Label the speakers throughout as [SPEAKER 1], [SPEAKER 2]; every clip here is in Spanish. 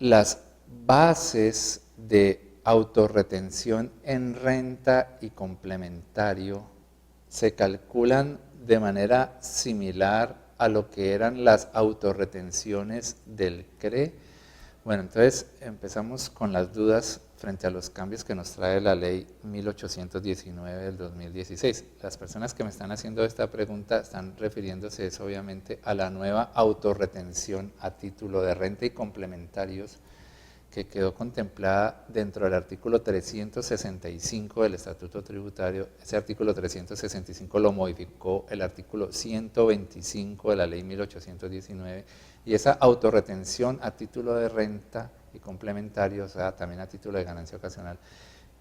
[SPEAKER 1] las bases de autorretención en renta y complementario se calculan de manera similar a lo que eran las autorretenciones del CRE. Bueno, entonces empezamos con las dudas frente a los cambios que nos trae la ley 1819 del 2016. Las personas que me están haciendo esta pregunta están refiriéndose eso, obviamente, a la nueva autorretención a título de renta y complementarios que quedó contemplada dentro del artículo 365 del Estatuto Tributario. Ese artículo 365 lo modificó el artículo 125 de la ley 1819, y esa autorretención a título de renta y complementario, o sea, también a título de ganancia ocasional,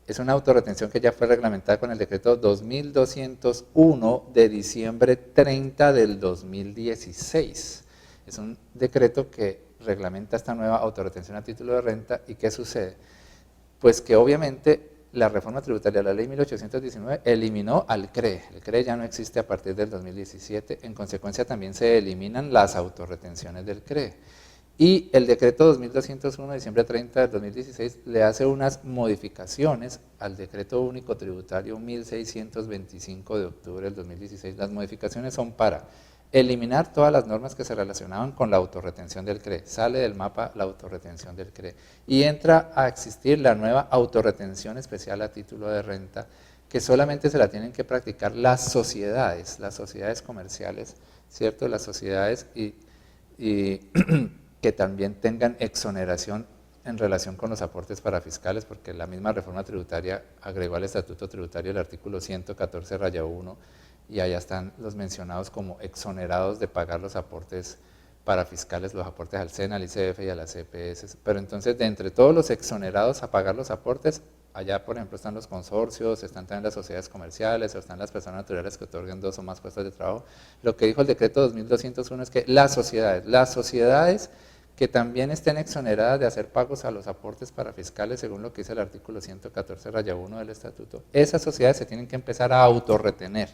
[SPEAKER 1] es una autorretención que ya fue reglamentada con el decreto 2201 de diciembre 30 del 2016. Es un decreto que reglamenta esta nueva autorretención a título de renta. ¿Y qué sucede? Pues que obviamente la reforma tributaria de la ley 1819 eliminó al CRE. El CRE ya no existe a partir del 2017, en consecuencia también se eliminan las autorretenciones del CRE. Y el decreto 2201 de diciembre 30 del 2016 le hace unas modificaciones al decreto único tributario 1625 de octubre del 2016. Las modificaciones son para eliminar todas las normas que se relacionaban con la autorretención del CRE. Sale del mapa la autorretención del CRE y entra a existir la nueva autorretención especial a título de renta, que solamente se la tienen que practicar las sociedades comerciales, ¿cierto? Las sociedades y que también tengan exoneración en relación con los aportes parafiscales, porque la misma reforma tributaria agregó al Estatuto Tributario el artículo 114-1, y allá están los mencionados como exonerados de pagar los aportes parafiscales, los aportes al SENA, al ICF y a las CPS. Pero entonces, de entre todos los exonerados a pagar los aportes, allá, por ejemplo, están los consorcios, están también las sociedades comerciales, o están las personas naturales que otorguen 2 o más puestos de trabajo. Lo que dijo el decreto 2201 es que las sociedades que también estén exoneradas de hacer pagos a los aportes parafiscales, según lo que dice el artículo 114-1 del Estatuto, esas sociedades se tienen que empezar a autorretener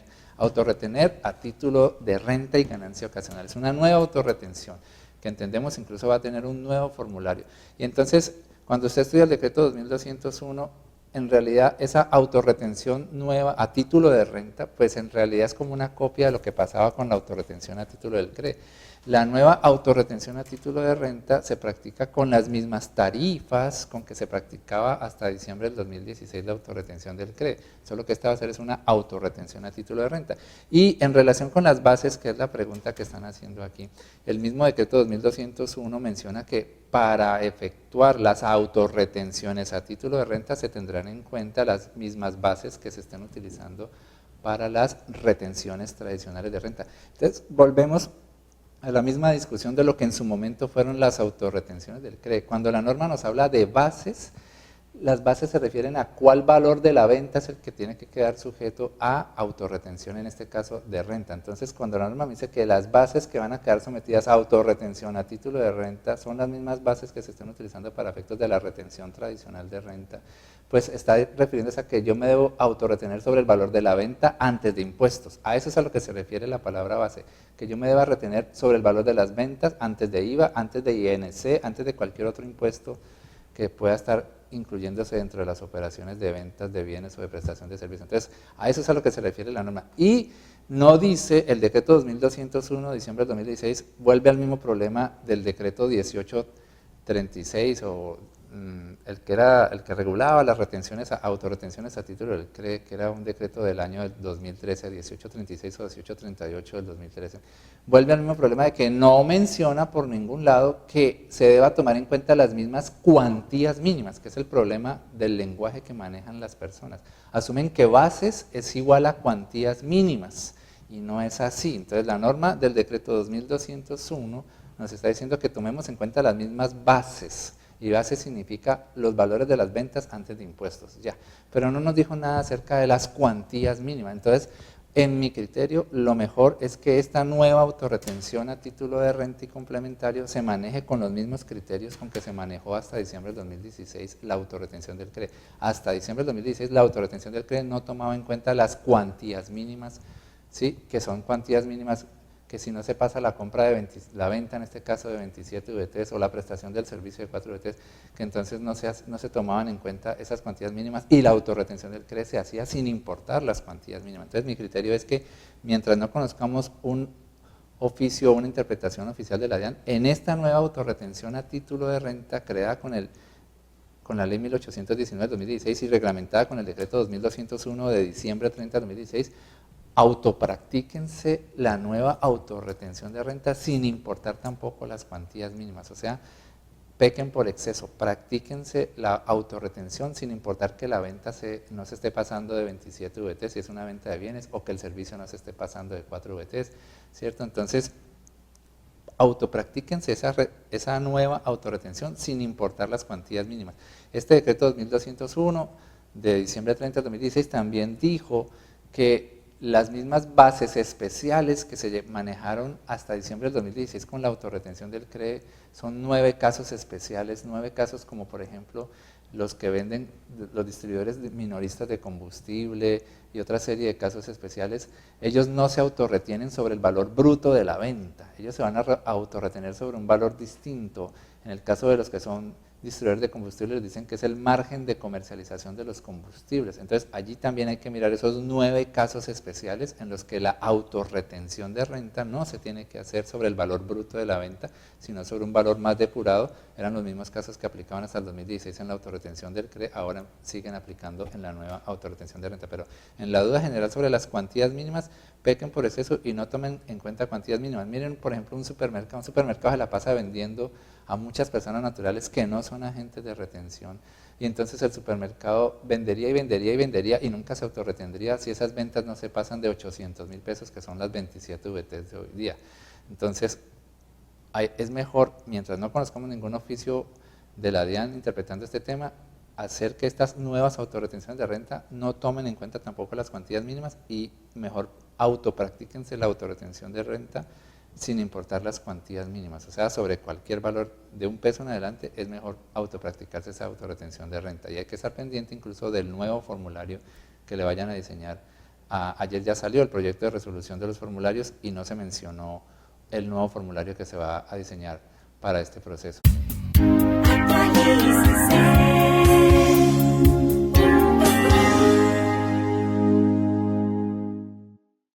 [SPEAKER 1] a título de renta y ganancia ocasional. Es una nueva autorretención que entendemos incluso va a tener un nuevo formulario. Y entonces, cuando usted estudia el decreto 2201, en realidad esa autorretención nueva a título de renta, pues en realidad es como una copia de lo que pasaba con la autorretención a título del CRE. La nueva autorretención a título de renta se practica con las mismas tarifas con que se practicaba hasta diciembre del 2016 la autorretención del CRE. Solo que esta va a hacer es una autorretención a título de renta. Y en relación con las bases, que es la pregunta que están haciendo aquí, el mismo decreto 2201 menciona que para efectuar las autorretenciones a título de renta se tendrán en cuenta las mismas bases que se estén utilizando para las retenciones tradicionales de renta. Entonces, volvemos a la misma discusión de lo que en su momento fueron las autorretenciones del CRE. Cuando la norma nos habla de bases, las bases se refieren a cuál valor de la venta es el que tiene que quedar sujeto a autorretención, en este caso de renta. Entonces, cuando la norma me dice que las bases que van a quedar sometidas a autorretención a título de renta son las mismas bases que se están utilizando para efectos de la retención tradicional de renta, pues está refiriéndose a que yo me debo autorretener sobre el valor de la venta antes de impuestos. A eso es a lo que se refiere la palabra base, que yo me deba retener sobre el valor de las ventas antes de IVA, antes de INC, antes de cualquier otro impuesto que pueda estar incluyéndose dentro de las operaciones de ventas de bienes o de prestación de servicios. Entonces, a eso es a lo que se refiere la norma. Y no dice, el decreto 2201 de diciembre del 2016 vuelve al mismo problema del decreto 1836 o el que regulaba las retenciones, autorretenciones a título del CRE, que era un decreto del año 2013, 1836 o 1838 del 2013, vuelve al mismo problema de que no menciona por ningún lado que se deba tomar en cuenta las mismas cuantías mínimas, que es el problema del lenguaje que manejan las personas. Asumen que bases es igual a cuantías mínimas, y no es así. Entonces la norma del decreto 2201 nos está diciendo que tomemos en cuenta las mismas bases, y base significa los valores de las ventas antes de impuestos, ya. Pero no nos dijo nada acerca de las cuantías mínimas. Entonces, en mi criterio, lo mejor es que esta nueva autorretención a título de renta y complementario se maneje con los mismos criterios con que se manejó hasta diciembre del 2016 la autorretención del CRE. Hasta diciembre del 2016 la autorretención del CRE no tomaba en cuenta las cuantías mínimas, ¿sí? Que son cuantías mínimas que si no se pasa la compra de la venta, en este caso de 27 VTs, o la prestación del servicio de 4 VTs, que entonces no se tomaban en cuenta esas cuantías mínimas, y la autorretención del CRE se hacía sin importar las cuantías mínimas. Entonces mi criterio es que mientras no conozcamos un oficio o una interpretación oficial de la DIAN, en esta nueva autorretención a título de renta creada con la ley 1819 de 2016 y reglamentada con el decreto 2201 de diciembre 30 de 2016, autopractíquense la nueva autorretención de renta sin importar tampoco las cuantías mínimas. O sea, pequen por exceso, practíquense la autorretención sin importar que la venta no se esté pasando de 27 VT si es una venta de bienes, o que el servicio no se esté pasando de 4 VT, ¿cierto? Entonces, autopractíquense esa nueva autorretención sin importar las cuantías mínimas. Este decreto 2201 de diciembre 30 de 2016 también dijo que las mismas bases especiales que se manejaron hasta diciembre del 2016 con la autorretención del CRE son 9 casos especiales, 9 casos como por ejemplo los que venden, los distribuidores minoristas de combustible y otra serie de casos especiales. Ellos no se autorretienen sobre el valor bruto de la venta, ellos se van a autorretener sobre un valor distinto. En el caso de los que son distribuidores de combustible, les dicen que es el margen de comercialización de los combustibles. Entonces allí también hay que mirar esos 9 casos especiales en los que la autorretención de renta no se tiene que hacer sobre el valor bruto de la venta, sino sobre un valor más depurado. Eran los mismos casos que aplicaban hasta el 2016 en la autorretención del CRE, ahora siguen aplicando en la nueva autorretención de renta. Pero en la duda general sobre las cuantías mínimas, pequen por exceso y no tomen en cuenta cuantías mínimas. Miren, por ejemplo, un supermercado se la pasa vendiendo a muchas personas naturales que no son agentes de retención, y entonces el supermercado vendería y vendería y vendería y nunca se autorretendría si esas ventas no se pasan de 800.000 pesos, que son las 27 VTs de hoy día. Entonces es mejor, mientras no conozcamos ningún oficio de la DIAN interpretando este tema, hacer que estas nuevas autorretenciones de renta no tomen en cuenta tampoco las cuantías mínimas, y mejor autopractíquense la autorretención de renta sin importar las cuantías mínimas. O sea, sobre cualquier valor de $1 en adelante es mejor autopracticarse esa autorretención de renta, y hay que estar pendiente incluso del nuevo formulario que le vayan a diseñar. Ayer ya salió el proyecto de resolución de los formularios y no se mencionó el nuevo formulario que se va a diseñar para este proceso. Actualícese.